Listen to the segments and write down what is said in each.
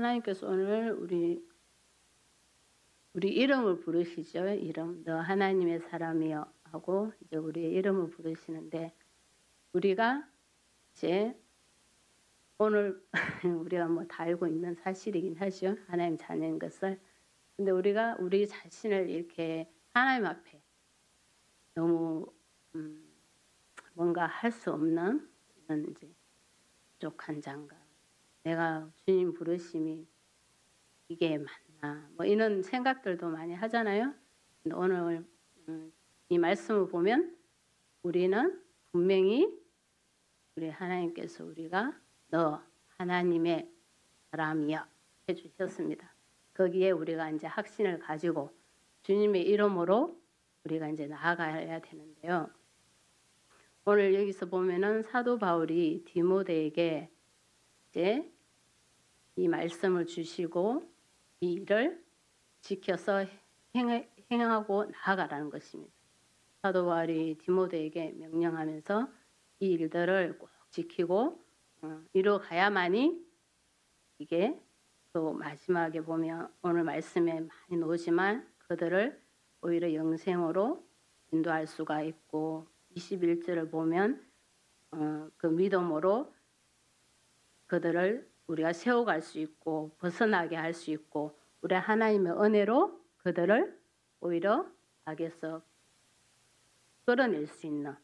하나님께서 오늘 우리 이름을 부르시죠. 이름. 너 하나님의 사람이여 하고 이제 우리의 이름을 부르시는데 우리가 이제 오늘 우리가 뭐 다 알고 있는 사실이긴 하죠. 하나님 자녀인 것을. 근데 우리가 우리 자신을 이렇게 하나님 앞에 너무 뭔가 할 수 없는 이런 이제 부족한 장감. 내가 주님 부르심이 이게 맞나? 뭐 이런 생각들도 많이 하잖아요. 근데 오늘 이 말씀을 보면 우리는 분명히 우리 하나님께서 우리가 너 하나님의 사람이여 해주셨습니다. 거기에 우리가 이제 확신을 가지고 주님의 이름으로 우리가 이제 나아가야 되는데요. 오늘 여기서 보면은 사도 바울이 디모데에게 이제 이 말씀을 주시고 이 일을 지켜서 행하고 나아가라는 것입니다. 사도 바울이 디모데에게 명령하면서 이 일들을 꼭 지키고 이루어가야만이 이게 또 마지막에 보면 오늘 말씀에 많이 나오지만 그들을 오히려 영생으로 인도할 수가 있고 21절을 보면 그 믿음으로 그들을 우리가 세워갈 수 있고 벗어나게 할 수 있고 우리 하나님의 은혜로 그들을 오히려 악에서 끌어낼 수 있는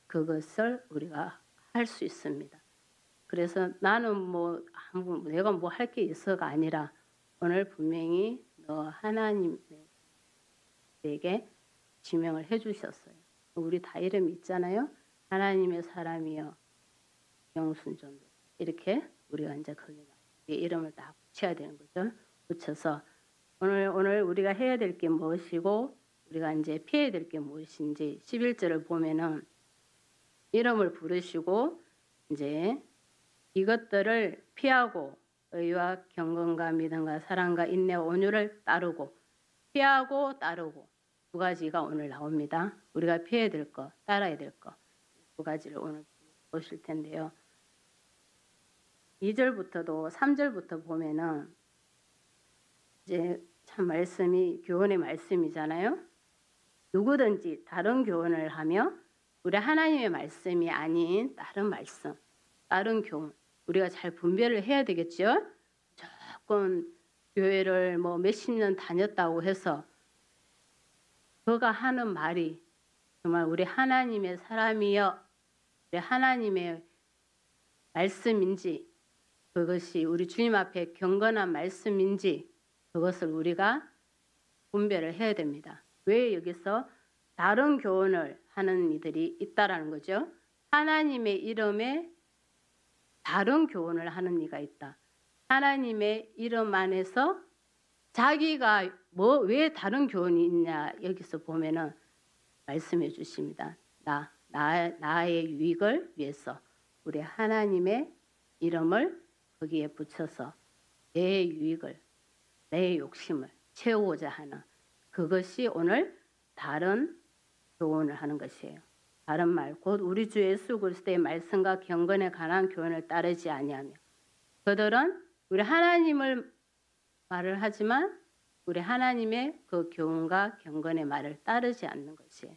그것을 우리가 할 수 있습니다. 그래서 나는 뭐 내가 뭐 할 게 있어가 아니라 오늘 분명히 너 하나님에게 지명을 해주셨어요. 우리 다 이름이 있잖아요. 하나님의 사람이여 영순전도 이렇게 우리가 이제 거기 이름을 딱 붙여야 되는 거죠. 붙여서 오늘 우리가 해야 될 게 무엇이고 우리가 이제 피해야 될 게 무엇인지 11절을 보면은 이름을 부르시고 이제 이것들을 피하고 의와 경건과 믿음과 사랑과 인내와 온유를 따르고 피하고 따르고 두 가지가 오늘 나옵니다. 우리가 피해야 될 거, 따라야 될 거 두 가지를 오늘 보실 텐데요. 2절부터도 3절부터 보면은 이제 참 말씀이 교훈의 말씀이잖아요. 누구든지 다른 교훈을 하며 우리 하나님의 말씀이 아닌 다른 말씀, 다른 교훈 우리가 잘 분별을 해야 되겠죠. 조금 교회를 뭐 몇십 년 다녔다고 해서 그가 하는 말이 정말 우리 하나님의 사람이여 우리 하나님의 말씀인지 그것이 우리 주님 앞에 경건한 말씀인지 그것을 우리가 분별을 해야 됩니다. 왜 여기서 다른 교훈을 하는 이들이 있다라는 거죠. 하나님의 이름에 다른 교훈을 하는 이가 있다. 하나님의 이름 안에서 자기가 왜 다른 교훈이 있냐 여기서 보면은 말씀해 주십니다. 나의 유익을 위해서 우리 하나님의 이름을 거기에 붙여서 내 유익을 내 욕심을 채우고자 하는 그것이 오늘 다른 교훈을 하는 것이에요. 다른 말 곧 우리 주 예수 그리스도의 말씀과 경건에 관한 교훈을 따르지 아니하며 그들은 우리 하나님을 말을 하지만 우리 하나님의 그 교훈과 경건의 말을 따르지 않는 것이에요.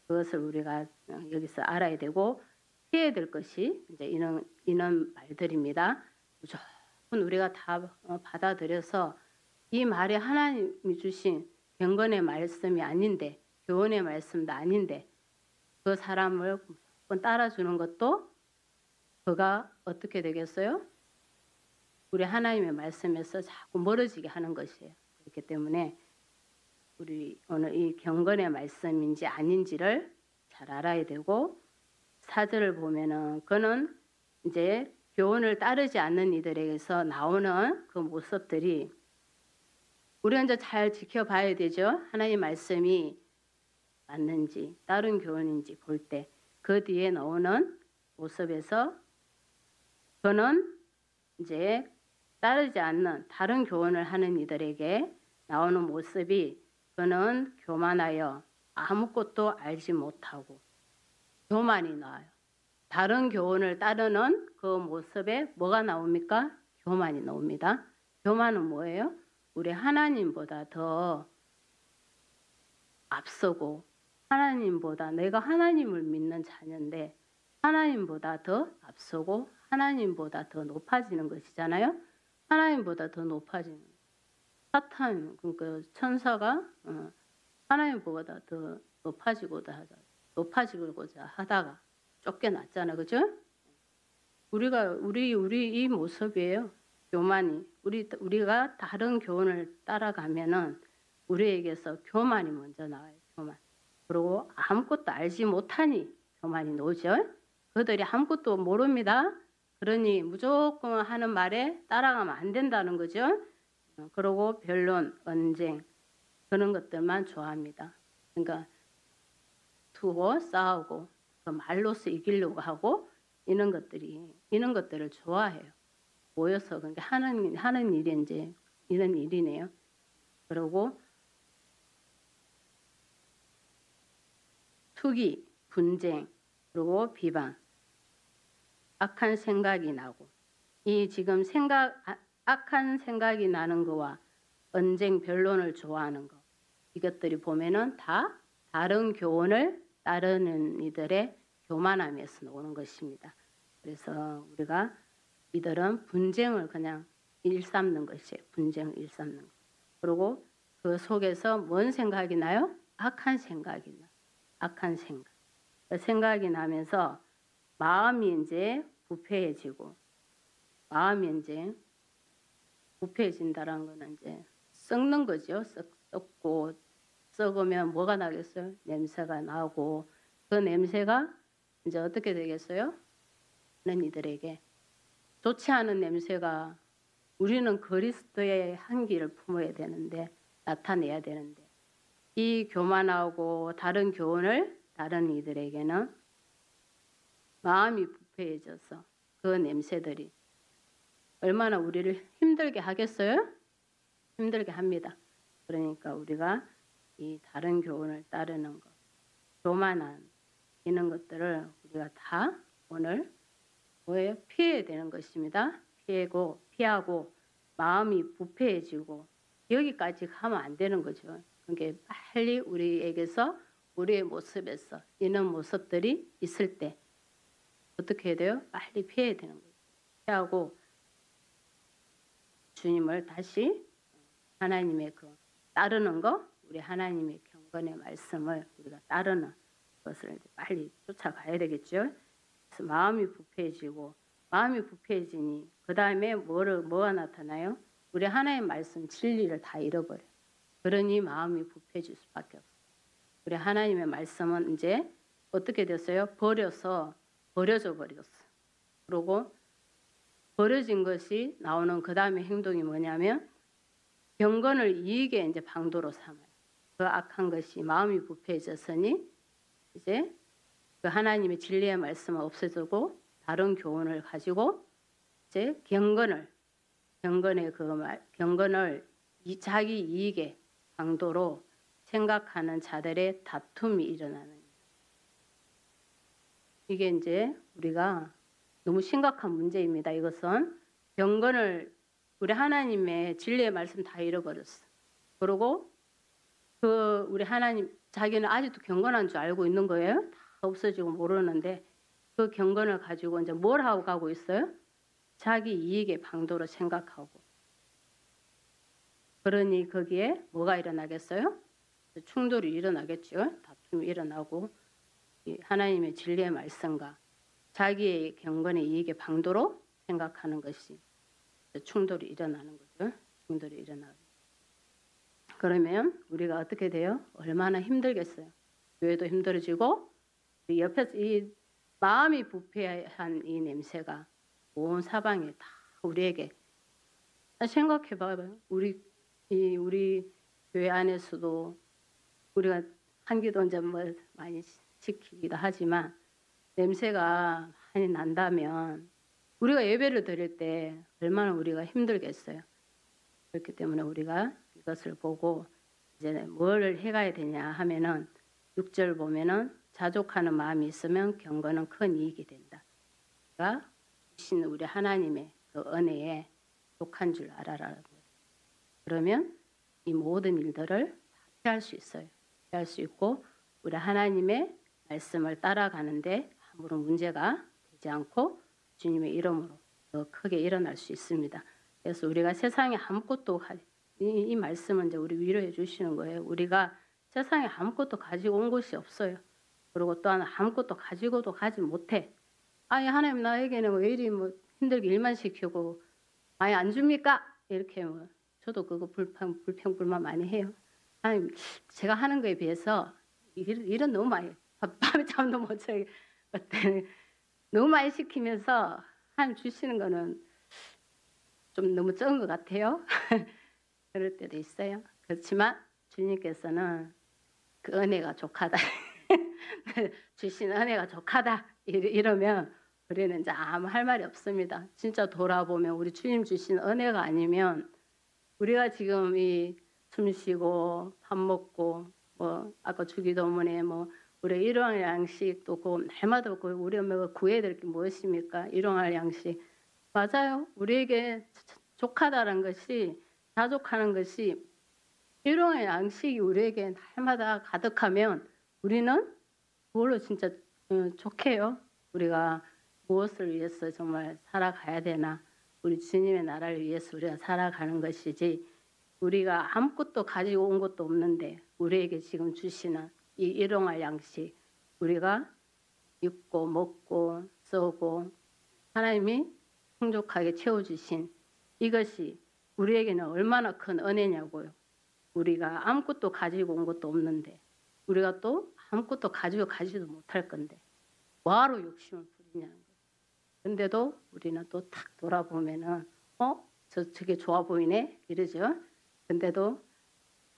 그것을 우리가 여기서 알아야 되고 피해야 될 것이 이제 이런 말들입니다. 무조건 우리가 다 받아들여서 이 말이 하나님이 주신 경건의 말씀이 아닌데 교훈의 말씀도 아닌데 그 사람을 무조건 따라주는 것도 그가 어떻게 되겠어요? 우리 하나님의 말씀에서 자꾸 멀어지게 하는 것이에요. 그렇기 때문에 우리 오늘 이 경건의 말씀인지 아닌지를 잘 알아야 되고 4절을 보면은 그는 이제 교훈을 따르지 않는 이들에게서 나오는 그 모습들이 우리가 이제 잘 지켜봐야 되죠. 하나님 말씀이 맞는지 다른 교훈인지 볼 때 그 뒤에 나오는 모습에서 그는 이제 따르지 않는 다른 교훈을 하는 이들에게 나오는 모습이 그는 교만하여 아무것도 알지 못하고 교만이 나와요. 다른 교훈을 따르는 그 모습에 뭐가 나옵니까? 교만이 나옵니다. 교만은 뭐예요? 우리 하나님보다 더 앞서고 하나님보다 내가 하나님을 믿는 자녀인데 하나님보다 더 앞서고 하나님보다 더 높아지는 것이잖아요. 하나님보다 더 높아지는 사탄 그러니까 천사가 하나님보다 더 높아지고자 하다가 쫓겨났잖아, 그죠? 우리 이 모습이에요. 교만이 우리가 다른 교훈을 따라가면은 우리에게서 교만이 먼저 나와요. 교만. 그리고 아무것도 알지 못하니 교만이 나오죠. 그들이 아무것도 모릅니다. 그러니 무조건 하는 말에 따라가면 안 된다는 거죠. 그리고 변론, 언쟁 그런 것들만 좋아합니다. 그러니까 두고 싸우고 그 말로서 이기려고 하고 이런 것들을 좋아해요. 모여서 그러니까 하는 일이 이제 이런 일이네요. 그리고 투기, 분쟁, 그리고 비방, 악한 생각이 나고 이 지금 악한 생각이 나는 거와 언쟁, 변론을 좋아하는 거 이것들이 보면은 다 다른 교훈을 따르는 이들의 교만함에서 나오는 것입니다. 그래서 우리가 이들은 분쟁을 그냥 일삼는 것이에요. 분쟁을 일삼는 거. 그리고 그 속에서 뭔 생각이 나요? 악한 생각이 나. 악한 생각. 그 생각이 나면서 마음이 이제 부패해지고 마음이 이제 부패해진다는 거는 이제 썩는 거죠. 썩고 썩으면 뭐가 나겠어요? 냄새가 나고 그 냄새가 이제 어떻게 되겠어요? 는 이들에게 좋지 않은 냄새가 우리는 그리스도의 향기를 품어야 되는데 나타내야 되는데 이 교만하고 다른 교훈을 다른 이들에게는 마음이 부패해져서 그 냄새들이 얼마나 우리를 힘들게 하겠어요? 힘들게 합니다. 그러니까 우리가 이 다른 교훈을 따르는 것, 교만한 이런 것들을 우리가 다 오늘 뭐예요? 피해야 되는 것입니다. 피하고 마음이 부패해지고 여기까지 가면 안 되는 거죠. 그러니까 빨리 우리에게서 우리의 모습에서 이런 모습들이 있을 때 어떻게 해야 돼요? 빨리 피해야 되는 거죠. 피하고 주님을 다시 하나님의 그 따르는 거, 우리 하나님의 경건의 말씀을 우리가 따르는 것을 빨리 쫓아가야 되겠죠. 그래서 마음이 부패해지니 그 다음에 뭐가 나타나요? 우리 하나님의 말씀 진리를 다 잃어버려. 그러니 마음이 부패해질 수밖에 없어요. 우리 하나님의 말씀은 이제 어떻게 됐어요? 버려져 버렸어. 그리고 버려진 것이 나오는 그 다음에 행동이 뭐냐면 경건을 이익에 이제 방도로 삼아요. 그 악한 것이 마음이 부패해졌으니 이제 그 하나님의 진리의 말씀은 없어지고 다른 교훈을 가지고 이제 경건을 자기 이익의 방도로 생각하는 자들의 다툼이 일어나는 이게 이제 우리가 너무 심각한 문제입니다. 이것은 경건을 우리 하나님의 진리의 말씀 다 잃어버렸어. 그리고 그 우리 하나님 자기는 아직도 경건한 줄 알고 있는 거예요. 다 없어지고 모르는데 그 경건을 가지고 이제 뭘 하고 가고 있어요? 자기 이익의 방도로 생각하고. 그러니 거기에 뭐가 일어나겠어요? 충돌이 일어나겠죠. 다툼이 일어나고 하나님의 진리의 말씀과 자기의 경건의 이익의 방도로 생각하는 것이 충돌이 일어나는 거죠. 충돌이 일어나고. 그러면 우리가 어떻게 돼요? 얼마나 힘들겠어요. 교회도 힘들어지고 옆에서 이 마음이 부패한 이 냄새가 온 사방에 다 우리에게 생각해봐요. 우리 교회 안에서도 우리가 한기도 이제 뭐 많이 지키기도 하지만 냄새가 많이 난다면 우리가 예배를 드릴 때 얼마나 우리가 힘들겠어요. 그렇기 때문에 우리가 이것을 보고 이제 뭘 해가야 되냐 하면은 6절 보면은 자족하는 마음이 있으면 경건은 큰 이익이 된다. 그러니까 우리 하나님의 그 은혜에 족한 줄 알아라는 거예요. 그러면 이 모든 일들을 피할 수 있어요. 피할 수 있고 우리 하나님의 말씀을 따라가는데 아무런 문제가 되지 않고 주님의 이름으로 더 크게 일어날 수 있습니다. 그래서 우리가 세상에 아무것도 이 말씀은 이제 우리 위로해 주시는 거예요. 우리가 세상에 아무것도 가지고 온 것이 없어요. 그리고 또한 아무것도 가지고도 가지 못해. 아니 하나님 나에게는 왜 이리 뭐 힘들게 일만 시키고 많이 안 줍니까? 이렇게 뭐 저도 그거 불평불만 많이 해요. 하나님 제가 하는 거에 비해서 일은 너무 많이 밤에 잠도 못 자게 너무 많이 시키면서 하나님 주시는 거는 좀 너무 적은 것 같아요. 그럴 때도 있어요. 그렇지만 주님께서는 그 은혜가 족하다. 주신 은혜가 족하다. 이러면 우리는 이제 아무 할 말이 없습니다. 진짜 돌아보면 우리 주님 주신 은혜가 아니면 우리가 지금 이 숨 쉬고 밥 먹고 뭐 아까 주기도문에 뭐 우리 일용할 양식 또 그 날마다 그 우리 엄마가 구해야 될 게 무엇입니까? 일용할 양식. 맞아요. 우리에게 족하다는 것이 자족하는 것이 일용할 양식이 우리에게 날마다 가득하면 우리는 그걸로 진짜 좋게요. 우리가 무엇을 위해서 정말 살아가야 되나? 우리 주님의 나라를 위해서 우리가 살아가는 것이지 우리가 아무것도 가지고 온 것도 없는데 우리에게 지금 주시는 이 일용할 양식 우리가 입고 먹고 쓰고 하나님이 풍족하게 채워주신 이것이 우리에게는 얼마나 큰 은혜냐고요. 우리가 아무것도 가지고 온 것도 없는데 우리가 또 아무것도 가지도 못할 건데 뭐하러 욕심을 부리냐는 거예요. 근데도 우리는 또 탁 돌아보면은 저게 좋아 보이네 이러죠. 근데도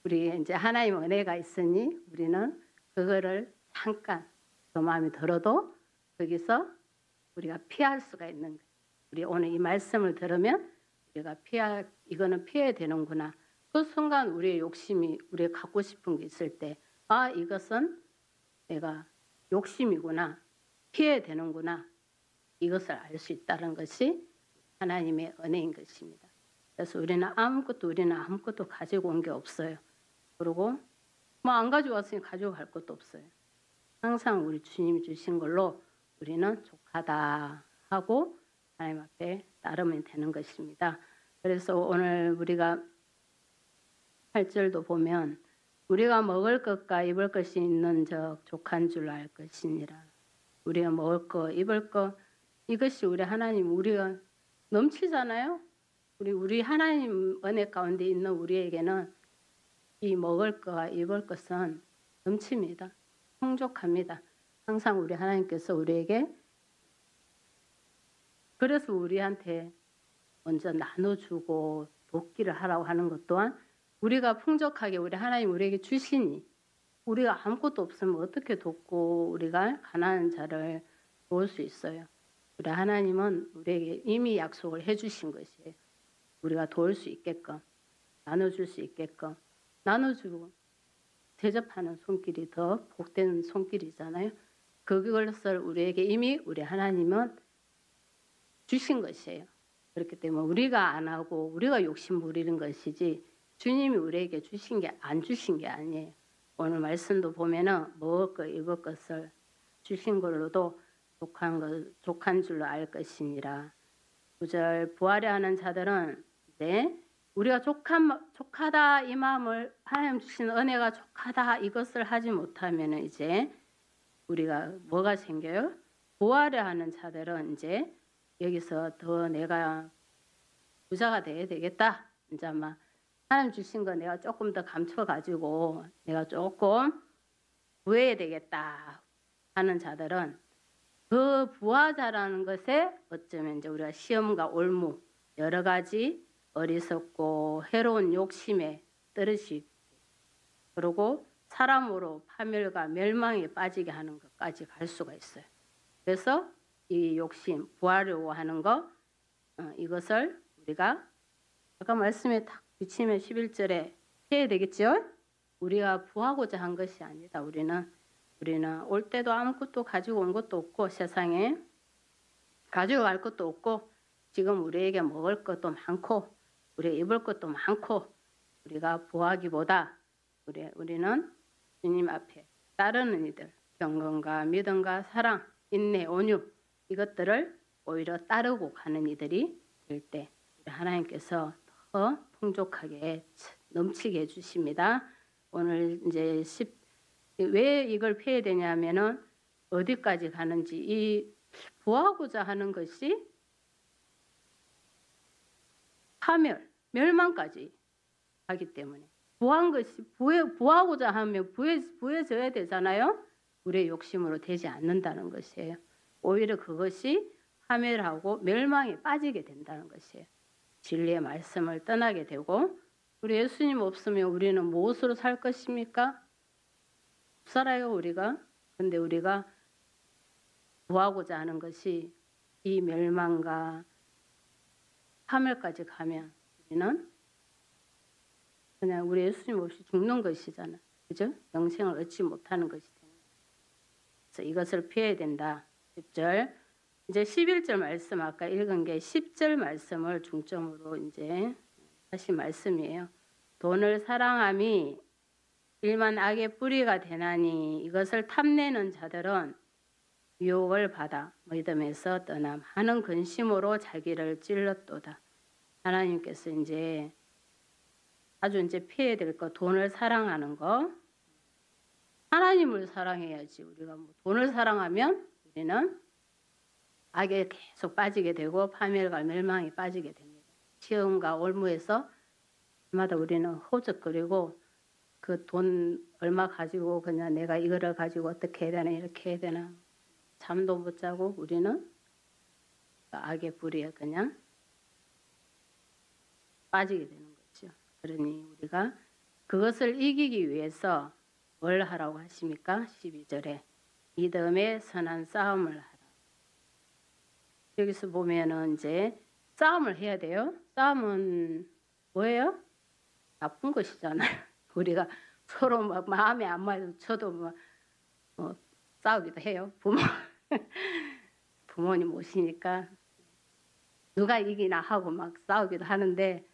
우리 이제 하나님 은혜가 있으니 우리는 그거를 잠깐 그 마음이 들어도 거기서 우리가 피할 수가 있는 거예요. 우리 오늘 이 말씀을 들으면 우리가 이거는 피해야 되는구나. 그 순간 우리의 욕심이 우리가 갖고 싶은 게 있을 때 이것은 내가 욕심이구나. 피해야 되는구나. 이것을 알 수 있다는 것이 하나님의 은혜인 것입니다. 그래서 우리는 아무것도 가지고 온 게 없어요. 그리고 뭐 안 가져왔으니 가지고 갈 것도 없어요. 항상 우리 주님이 주신 걸로 우리는 족하다 하고 하나님 앞에 따르면 되는 것입니다. 그래서 오늘 우리가 8절도 보면 우리가 먹을 것과 입을 것이 있는 적 족한 줄 알 것이니라. 우리가 먹을 거 입을 거 이것이 우리 하나님 우리가 넘치잖아요. 우리 하나님 은혜 가운데 있는 우리에게는 이 먹을 거와 입을 것은 넘칩니다. 풍족합니다. 항상 우리 하나님께서 우리에게 그래서 우리한테 먼저 나눠주고 돕기를 하라고 하는 것 또한 우리가 풍족하게 우리 하나님 우리에게 주시니 우리가 아무것도 없으면 어떻게 돕고 우리가 가난한 자를 도울 수 있어요. 우리 하나님은 우리에게 이미 약속을 해주신 것이에요. 우리가 도울 수 있게끔 나눠줄 수 있게끔 나눠주고 대접하는 손길이 더 복된 손길이잖아요. 그것을 우리에게 이미 우리 하나님은 주신 것이에요. 그렇기 때문에 우리가 안 하고 우리가 욕심 부리는 것이지 주님이 우리에게 주신 게 안 주신 게 아니에요. 오늘 말씀도 보면은 먹을 것 입을 것을 주신 걸로도 족한 줄로 알 것이니라. 9절 부활해야 하는 자들은 이제 우리가 족하다 이 마음을 하나님 주신 은혜가 족하다 이것을 하지 못하면은 이제 우리가 뭐가 생겨요? 부활해야 하는 자들은 이제 여기서 더 내가 부자가 돼야 되겠다. 이제 막 하나님 주신 거 내가 조금 더 감춰가지고 내가 조금 구해야 되겠다 하는 자들은 그 부하자라는 것에 어쩌면 이제 우리가 시험과 올무 여러 가지 어리석고 해로운 욕심에 떨어지고 그리고 사람으로 파멸과 멸망에 빠지게 하는 것까지 갈 수가 있어요. 그래서 이 욕심 부하려고 하는 거 이것을 우리가 아까 말씀에 딱 비치면 11절에 해야 되겠죠? 우리가 부하고자 한 것이 아니다. 우리는 올 때도 아무것도 가지고 온 것도 없고 세상에 가지고 갈 것도 없고 지금 우리에게 먹을 것도 많고 우리가 입을 것도 많고 우리가 구하기보다 우리는 주님 앞에 따르는 이들 경건과 믿음과 사랑, 인내, 온유 이것들을 오히려 따르고 가는 이들이 될 때 하나님께서 더 풍족하게 넘치게 해주십니다. 오늘 이제 왜 이걸 펴야 되냐면은 어디까지 가는지 이 구하고자 하는 것이 파멸, 멸망까지 하기 때문에 구한 것이 구하고자 하면 구해져야 되잖아요. 우리의 욕심으로 되지 않는다는 것이에요. 오히려 그것이 파멸하고 멸망에 빠지게 된다는 것이에요. 진리의 말씀을 떠나게 되고 우리 예수님 없으면 우리는 무엇으로 살 것입니까? 못 살아요 우리가. 근데 우리가 구하고자 하는 것이 이 멸망과 파멸까지 가면 우리는 그냥 우리 예수님 없이 죽는 것이잖아. 그죠? 영생을 얻지 못하는 것이 되는 거예요. 그래서 이것을 피해야 된다. 10절. 이제 11절 말씀 아까 읽은 게 10절 말씀을 중점으로 이제 다시 말씀이에요. 돈을 사랑함이 일만 악의 뿌리가 되나니 이것을 탐내는 자들은 유혹을 받아 믿음에서 떠남 하는 근심으로 자기를 찔렀도다. 하나님께서 이제 아주 이제 피해야 될 거 돈을 사랑하는 거. 하나님을 사랑해야지. 우리가 뭐 돈을 사랑하면 우리는 악에 계속 빠지게 되고 파멸과 멸망에 빠지게 됩니다. 시험과 올무에서 마다 우리는 허적거리고 그 돈 얼마 가지고 그냥 내가 이거를 가지고 어떻게 해야 되나 이렇게 해야 되나 잠도 못 자고 우리는 악의 불의에 그냥 빠지게 되는 거죠. 그러니 우리가 그것을 이기기 위해서 뭘 하라고 하십니까? 12절에 믿음의 선한 싸움을 하라. 여기서 보면은 이제 싸움을 해야 돼요. 싸움은 뭐예요? 나쁜 것이잖아요. 우리가 서로 막 마음에 안 맞춰도 뭐 싸우기도 해요. 부모님 오시니까 누가 이기나 하고 막 싸우기도 하는데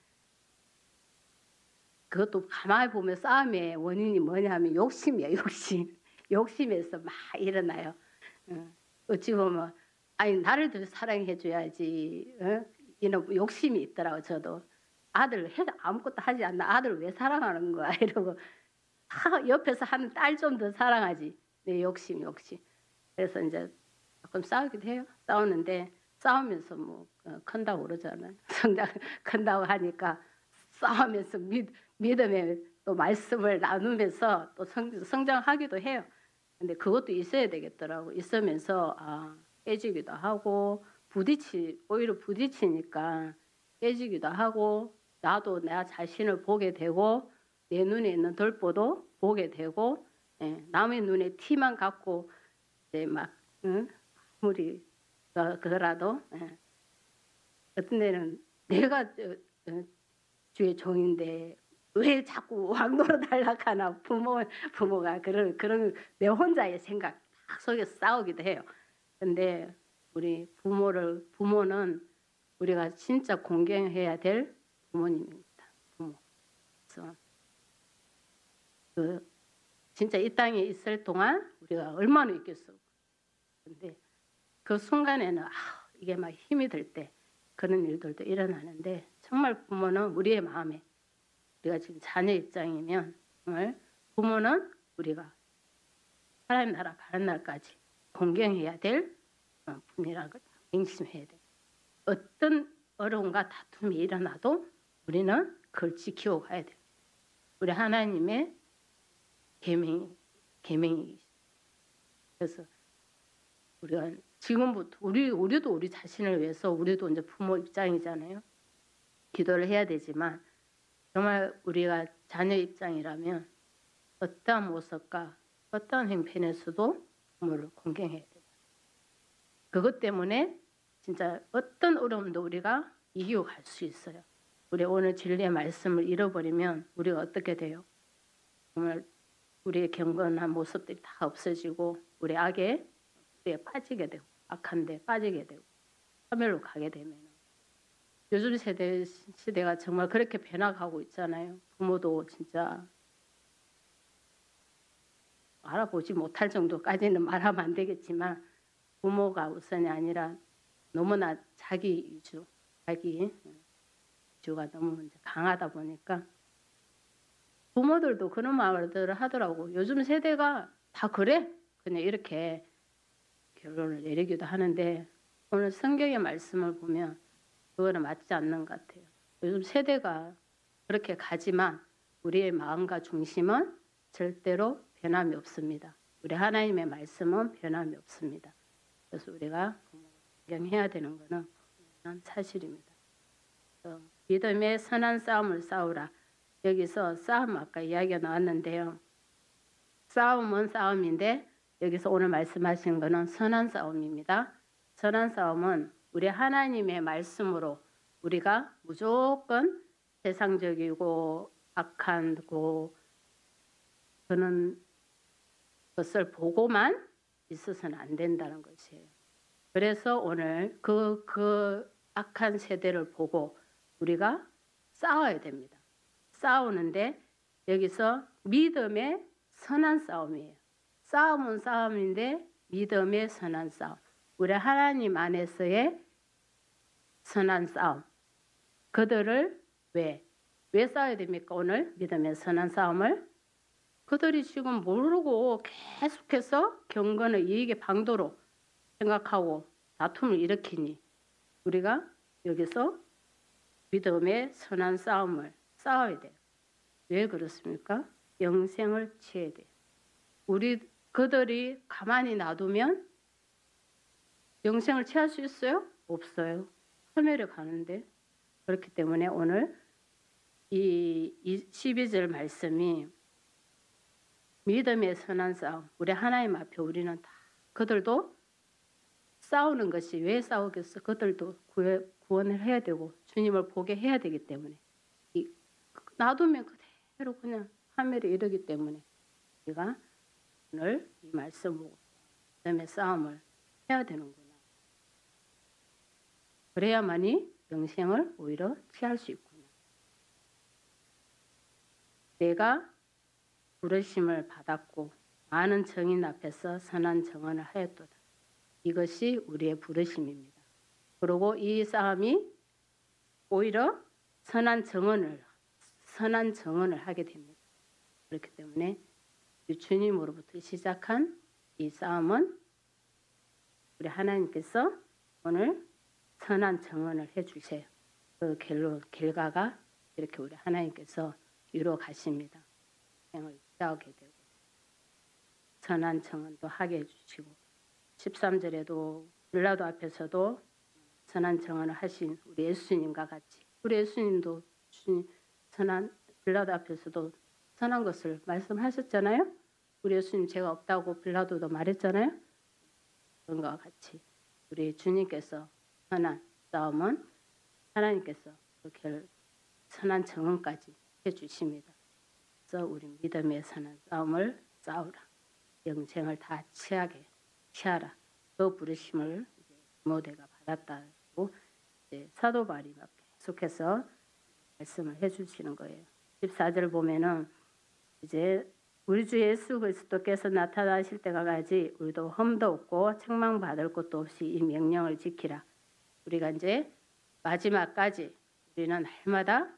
그것도 가만히 보면 싸움의 원인이 뭐냐면 욕심이에요. 욕심에서 막 일어나요. 어찌 보면 아니 나를 더 사랑해 줘야지. 이런 욕심이 있더라고. 저도 아들 해도 아무것도 하지 않나 아들 왜 사랑하는 거야 이러고 옆에서 하는 딸 좀 더 사랑하지. 내 욕심. 그래서 이제 조금 싸우기도 해요. 싸우는데 싸우면서 뭐 큰다고 그러잖아요. 성장 큰다고 하니까 싸우면서 믿음의 또 말씀을 나누면서 또 성장하기도 해요. 근데 그것도 있어야 되겠더라고. 있으면서 깨지기도 하고 오히려 부딪히니까 깨지기도 하고 나도 내 자신을 보게 되고 내 눈에 있는 덜보도 보게 되고 남의 눈에 티만 갖고 이제 막 아무리 그거라도 어떤 데는 내가 주의 종인데 왜 자꾸 왕노로 달락하나 부모가 그런 내 혼자의 생각 속에서 싸우기도 해요. 근데 우리 부모는 우리가 진짜 공경해야 될 부모님입니다. 부모. 그래서 진짜 이 땅에 있을 동안 우리가 얼마나 있겠어. 근데 그 순간에는 이게 막 힘이 들 때 그런 일들도 일어나는데 정말 부모는 우리의 마음에 우리가 지금 자녀 입장이면 정말 부모는 우리가 하나님 나라 가는 날까지 공경해야 될 분이라고 맹심해야 돼. 어떤 어려움과 다툼이 일어나도 우리는 그걸 지키고 가야 돼. 우리 하나님의 계명이. 그래서 우리가 지금부터 우리도 우리 자신을 위해서 우리도 이제 부모 입장이잖아요. 기도를 해야 되지만 정말 우리가 자녀 입장이라면 어떠한 모습과 어떠한 형편에서도 부모를 공경해야 돼요. 그것 때문에 진짜 어떤 어려움도 우리가 이기고 갈 수 있어요. 우리 오늘 진리의 말씀을 잃어버리면 우리가 어떻게 돼요? 정말 우리의 경건한 모습들이 다 없어지고 우리 악에 빠지게 되고 악한 데 빠지게 되고 파멸로 가게 되면 요즘 시대가 정말 그렇게 변화가고 있잖아요. 부모도 진짜 알아보지 못할 정도까지는 말하면 안 되겠지만 부모가 우선이 아니라 너무나 자기 위주, 자기 위주가 너무 이제 강하다 보니까 부모들도 그런 말들을 하더라고. 요즘 세대가 다 그래? 그냥 이렇게 결론을 내리기도 하는데 오늘 성경의 말씀을 보면 그거는 맞지 않는 것 같아요. 요즘 세대가 그렇게 가지만 우리의 마음과 중심은 절대로 변함이 없습니다. 우리 하나님의 말씀은 변함이 없습니다. 그래서 우리가 경해야 되는 것은 사실입니다. 믿음의 선한 싸움을 싸우라. 여기서 싸움 아까 이야기가 나왔는데요. 싸움은 싸움인데 여기서 오늘 말씀하신 것은 선한 싸움입니다. 선한 싸움은 우리 하나님의 말씀으로 우리가 무조건 세상적이고 악한 그런 것을 보고만 있어서는 안 된다는 것이에요. 그래서 오늘 그 악한 세대를 보고 우리가 싸워야 됩니다. 싸우는데 여기서 믿음의 선한 싸움이에요. 싸움은 싸움인데 믿음의 선한 싸움. 우리 하나님 안에서의 선한 싸움. 그들을 왜 싸워야 됩니까? 오늘 믿음의 선한 싸움을 그들이 지금 모르고 계속해서 경건의 이익의 방도로 생각하고 다툼을 일으키니 우리가 여기서 믿음의 선한 싸움을 싸워야 돼요. 왜 그렇습니까? 영생을 취해야 돼요. 그들이 가만히 놔두면 영생을 취할 수 있어요? 없어요. 하늘에 가는데. 그렇기 때문에 오늘 이 12절 말씀이 믿음의 선한 싸움. 우리 하나님 앞에 우리는 다 그들도 싸우는 것이 왜 싸우겠어? 그들도 구원을 해야 되고 주님을 보게 해야 되기 때문에 놔두면 그대로 그냥 하늘에 이르기 때문에 우리가 오늘 이 말씀 보고 믿음의 싸움을 해야 되는구나. 그래야만이 영생을 오히려 취할 수 있구나. 내가 부르심을 받았고 많은 정인 앞에서 선한 정언을 하였도다. 이것이 우리의 부르심입니다. 그리고 이 싸움이 오히려 선한 정언을 하게 됩니다. 그렇기 때문에 주님으로부터 시작한 이 싸움은 우리 하나님께서 오늘 선한 정언을 해주세요. 그 결과가 이렇게 우리 하나님께서 이루어 가십니다. 생을 싸우게 되고 선한 정언도 하게 해주시고 13절에도 빌라도 앞에서도 선한 정언을 하신 우리 예수님과 같이 우리 예수님도 빌라도 앞에서도 선한 것을 말씀하셨잖아요. 우리 예수님 죄가 없다고 빌라도도 말했잖아요. 그런 것과 같이 우리 주님께서 선한 싸움은 하나님께서 선한 정언까지 해주십니다. 그래서 우리 믿음의 선한 싸움을 싸우라. 영생을 다 취하라. 그 부르심을 모대가 받았다고 사도 바울이 계속해서 말씀을 해주시는 거예요. 14절 보면은 이제 우리 주 예수 그리스도께서 나타나실 때가 가지 우리도 흠도 없고 책망받을 것도 없이 이 명령을 지키라. 우리가 이제 마지막까지 우리는 날마다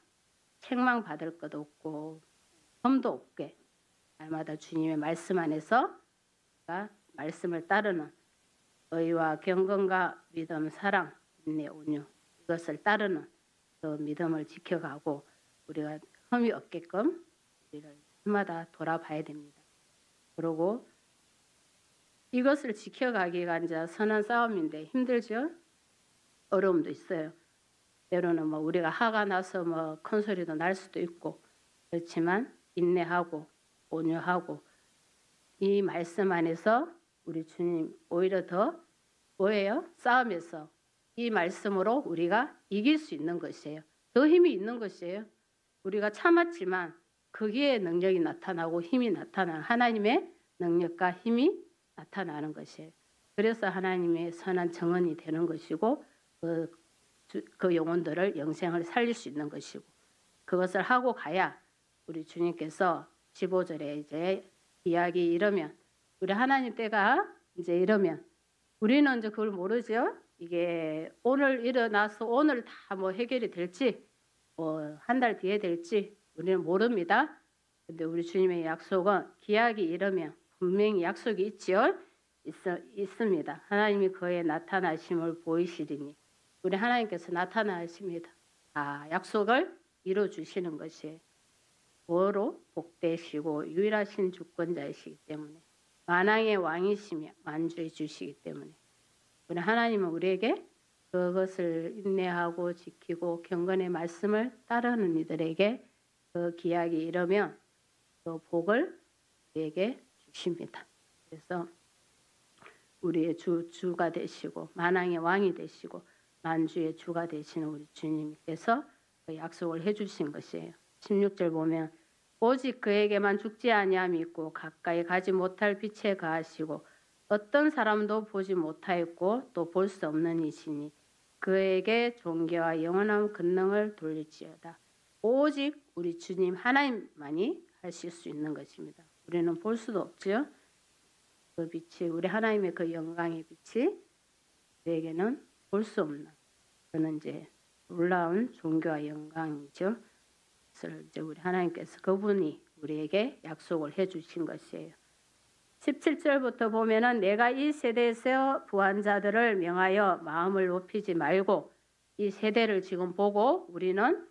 책망받을 것 없고 흠도 없게 날마다 주님의 말씀 안에서 말씀을 따르는 의와 경건과 믿음, 사랑, 인내, 온유 이것을 따르는 그 믿음을 지켜가고 우리가 흠이 없게끔 우리를 날마다 돌아봐야 됩니다. 그리고 이것을 지켜가기가 이제 선한 싸움인데 힘들죠? 어려움도 있어요. 때로는 우리가 화가 나서 큰 소리도 날 수도 있고 그렇지만 인내하고 온유하고 이 말씀 안에서 우리 주님 오히려 더 뭐예요? 싸움에서 이 말씀으로 우리가 이길 수 있는 것이에요. 더 힘이 있는 것이에요. 우리가 참았지만 거기에 능력이 나타나고 힘이 나타나는 하나님의 능력과 힘이 나타나는 것이에요. 그래서 하나님의 선한 정언이 되는 것이고 그 그 영혼들을 영생을 살릴 수 있는 것이고 그것을 하고 가야 우리 주님께서 15절에 이제 이야기 이러면 우리 하나님 때가 이제 이러면 우리는 이제 그걸 모르죠. 이게 오늘 일어나서 오늘 다 뭐 해결이 될지 뭐 한 달 뒤에 될지 우리는 모릅니다. 근데 우리 주님의 약속은 기약이 이르면 분명히 약속이 있지요. 있습니다. 하나님이 그의 나타나심을 보이시리니 우리 하나님께서 나타나십니다. 약속을 이루어주시는 것이 뭐로? 복되시고 유일하신 주권자이시기 때문에 만왕의 왕이시며 만주의 주시기 때문에 우리 하나님은 우리에게 그것을 인내하고 지키고 경건의 말씀을 따르는 이들에게 그 기약이 이르면 그 복을 우리에게 주십니다. 그래서 우리의 주가 되시고 만왕의 왕이 되시고 만주의 주가 되시는 우리 주님께서 그 약속을 해주신 것이에요. 16절 보면 오직 그에게만 죽지 아니함이 있고 가까이 가지 못할 빛에 가하시고 어떤 사람도 보지 못하였고 또 볼 수 없는 이시니 그에게 존귀와 영원한 권능을 돌릴지어다. 오직 우리 주님 하나님만이 하실 수 있는 것입니다. 우리는 볼 수도 없죠. 그 빛이 우리 하나님의 그 영광의 빛이 우리에게는 볼 수 없는 그는 이제 놀라운 존귀와 영광이죠. 그래서 이제 우리 하나님께서 그분이 우리에게 약속을 해주신 것이에요. 17절부터 보면은 내가 이 세대에서 부한 자들을 명하여 마음을 높이지 말고 이 세대를 지금 보고 우리는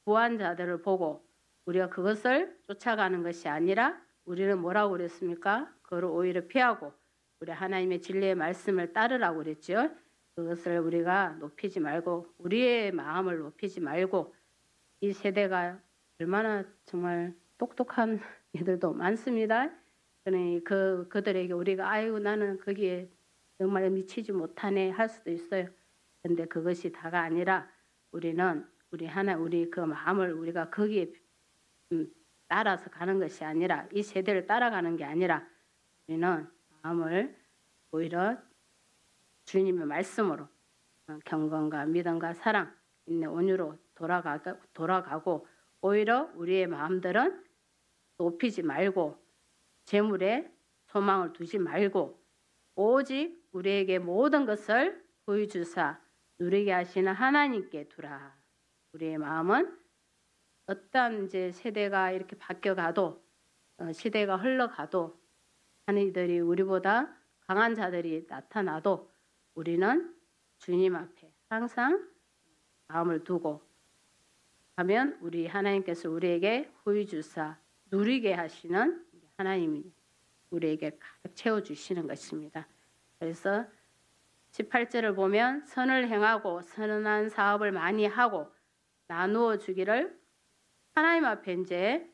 부한 자들을 보고 우리가 그것을 쫓아가는 것이 아니라 우리는 뭐라고 그랬습니까? 그걸 오히려 피하고 우리 하나님의 진리의 말씀을 따르라고 그랬죠. 그것을 우리가 높이지 말고 우리의 마음을 높이지 말고 이 세대가 얼마나 정말 똑똑한 이들도 많습니다. 그러니 그들에게 우리가 아이고 나는 거기에 정말 미치지 못하네 할 수도 있어요. 근데 그것이 다가 아니라 우리는 우리 그 마음을 우리가 거기에 따라서 가는 것이 아니라 이 세대를 따라가는 게 아니라 우리는 마음을 오히려 주님의 말씀으로 경건과 믿음과 사랑, 인내, 온유로 돌아가고 오히려 우리의 마음들은 높이지 말고 재물에 소망을 두지 말고 오직 우리에게 모든 것을 보여주사 누리게 하시는 하나님께 두라. 우리의 마음은 어떤 이제 세대가 이렇게 바뀌어가도 시대가 흘러가도 하나님들이 우리보다 강한 자들이 나타나도 우리는 주님 앞에 항상 마음을 두고 하면 우리 하나님께서 우리에게 후히 주사 누리게 하시는 하나님이 우리에게 가득 채워주시는 것입니다. 그래서 18절을 보면 선을 행하고 선한 사업을 많이 하고 나누어 주기를 하나님 앞에 이제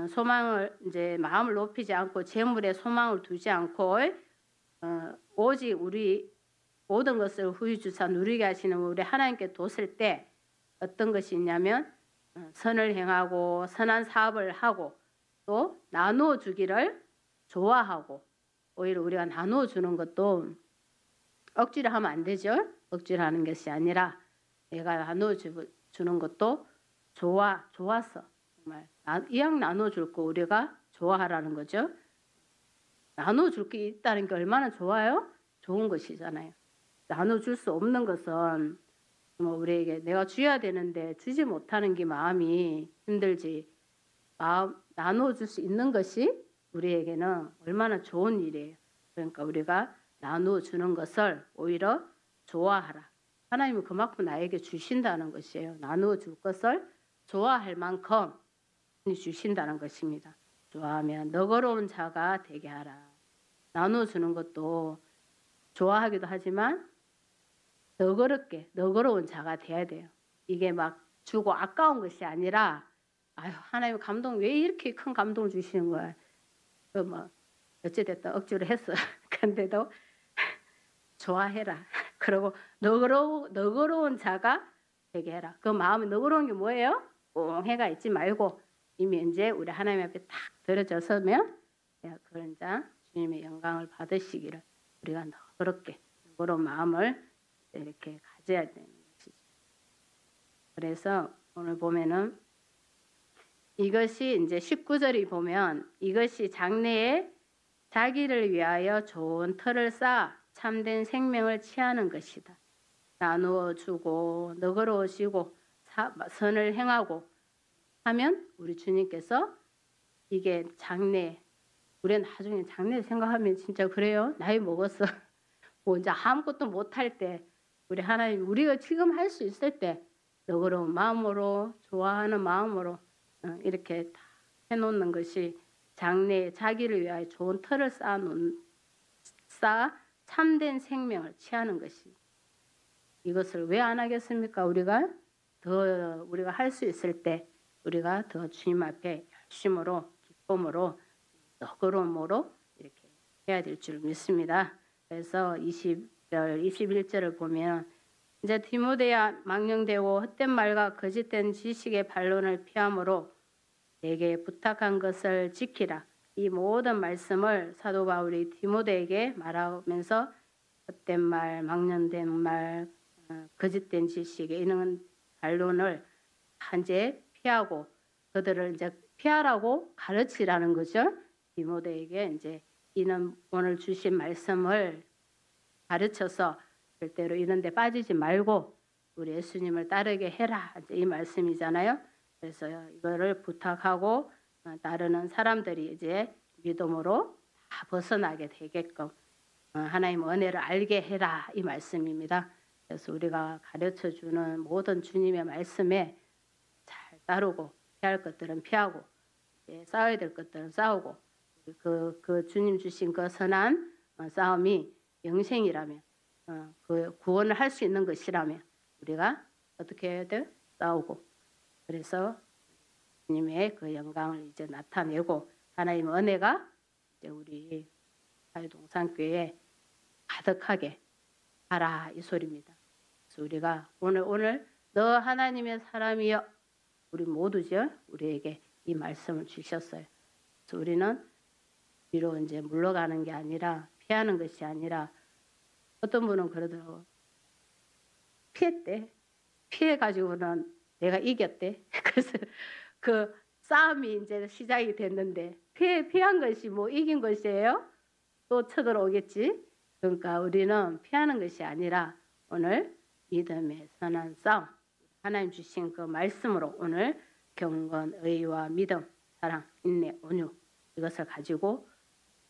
소망을 이제 마음을 높이지 않고 재물에 소망을 두지 않고 오직 우리 모든 것을 후히 주사 누리게 하시는 우리 하나님께 뒀을 때 어떤 것이 있냐면 선을 행하고 선한 사업을 하고 또 나누어 주기를 좋아하고 오히려 우리가 나누어 주는 것도 억지로 하면 안 되죠. 억지로 하는 것이 아니라 내가 나누어 주는 것도 좋아서 정말 이왕 나누어 줄 거 우리가 좋아하라는 거죠. 나누어 줄 게 있다는 게 얼마나 좋아요? 좋은 것이잖아요. 나누어 줄 수 없는 것은 우리에게 내가 줘야 되는데 주지 못하는 게 마음이 힘들지. 나누어 줄 수 있는 것이 우리에게는 얼마나 좋은 일이에요. 그러니까 우리가 나누어 주는 것을 오히려 좋아하라. 하나님은 그만큼 나에게 주신다는 것이에요. 나누어 줄 것을 좋아할 만큼 주신다는 것입니다. 좋아하면 너그러운 자가 되게 하라. 나누어 주는 것도 좋아하기도 하지만 너그러운 자가 돼야 돼요. 이게 막 주고 아까운 것이 아니라 아유 하나님 감동 왜 이렇게 큰 감동을 주시는 거야. 어찌됐든 억지로 했어. 근데도 좋아해라. 그리고 너그러운 자가 되게 해라. 그 마음이 너그러운 게 뭐예요? 꽁해가 있지 말고 이미 이제 우리 하나님 앞에 탁 들어져서면 그런 자 주님의 영광을 받으시기를 우리가 너그러운 마음을 이렇게 가져야 되는 것이죠. 그래서 오늘 보면은 이것이 이제 19절이 보면 이것이 장래에 자기를 위하여 좋은 터를 쌓아 참된 생명을 취하는 것이다. 나누어 주고 너그러우시고 선을 행하고 하면 우리 주님께서 이게 장래, 우리는 나중에 장래 생각하면 진짜 그래요. 나이 먹었어. 뭐 이제 아무것도 못할 때 우리 하나님 우리가 지금 할 수 있을 때 너그러운 마음으로 좋아하는 마음으로 이렇게 다 해놓는 것이 장래에 자기를 위하여 좋은 터를 쌓아 참된 생명을 취하는 것이 이것을 왜 안 하겠습니까? 우리가 할 수 있을 때 우리가 더 주님 앞에 열심으로 기쁨으로 너그러움으로 이렇게 해야 될 줄 믿습니다. 그래서 20절, 21절을 보면 이제 디모데야 망령되고 헛된 말과 거짓된 지식의 반론을 피함으로 내게 부탁한 것을 지키라. 이 모든 말씀을 사도 바울이 디모데에게 말하면서 헛된 말, 망령된 말, 거짓된 지식에 이런 반론을 이제 피하고 그들을 이제 피하라고 가르치라는 거죠. 디모데에게 이제 이는 오늘 주신 말씀을 가르쳐서 절대로 이런 데 빠지지 말고 우리 예수님을 따르게 해라. 이제 이 말씀이잖아요. 그래서 이거를 부탁하고 따르는 사람들이 이제 믿음으로 다 벗어나게 되게끔 하나님 은혜를 알게 해라. 이 말씀입니다. 그래서 우리가 가르쳐주는 모든 주님의 말씀에 잘 따르고 피할 것들은 피하고 싸워야 될 것들은 싸우고 그 주님 주신 그 선한 싸움이 영생이라면 그 구원을 할 수 있는 것이라면 우리가 어떻게 해야 돼? 싸우고 그래서 주님의 그 영광을 이제 나타내고 하나님의 은혜가 이제 우리 사회동산교회에 가득하게 하라 이 소리입니다. 그래서 우리가 오늘 너 하나님의 사람이여 우리 모두죠. 우리에게 이 말씀을 주셨어요. 그래서 우리는 뒤로 이제 물러가는 게 아니라 피하는 것이 아니라 어떤 분은 그러더라고. 피했대. 피해가지고는 내가 이겼대. 그래서 그 싸움이 이제 시작이 됐는데 피한 것이 뭐 이긴 것이에요? 또 쳐들어오겠지. 그러니까 우리는 피하는 것이 아니라 오늘 믿음의 선한 싸움 하나님 주신 그 말씀으로 오늘 경건, 의와 믿음, 사랑, 인내, 온유 이것을 가지고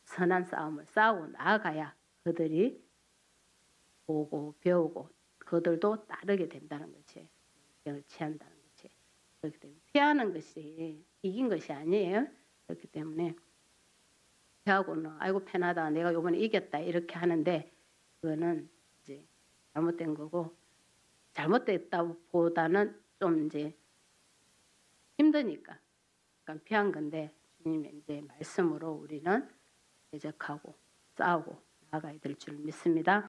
선한 싸움을 싸우고 나아가야 그들이 보고 배우고 그들도 따르게 된다는 것이 영을 취한다는 것이 그렇기 때문에 피하는 것이 이긴 것이 아니에요. 그렇기 때문에 피하고는 아이고 편하다 내가 이번에 이겼다 이렇게 하는데 그거는 이제 잘못된 거고 잘못됐다보다는 좀 이제 힘드니까 약간 피한 건데 주님의 이제 말씀으로 우리는 대적하고 싸우고 나아가야 될 줄 믿습니다.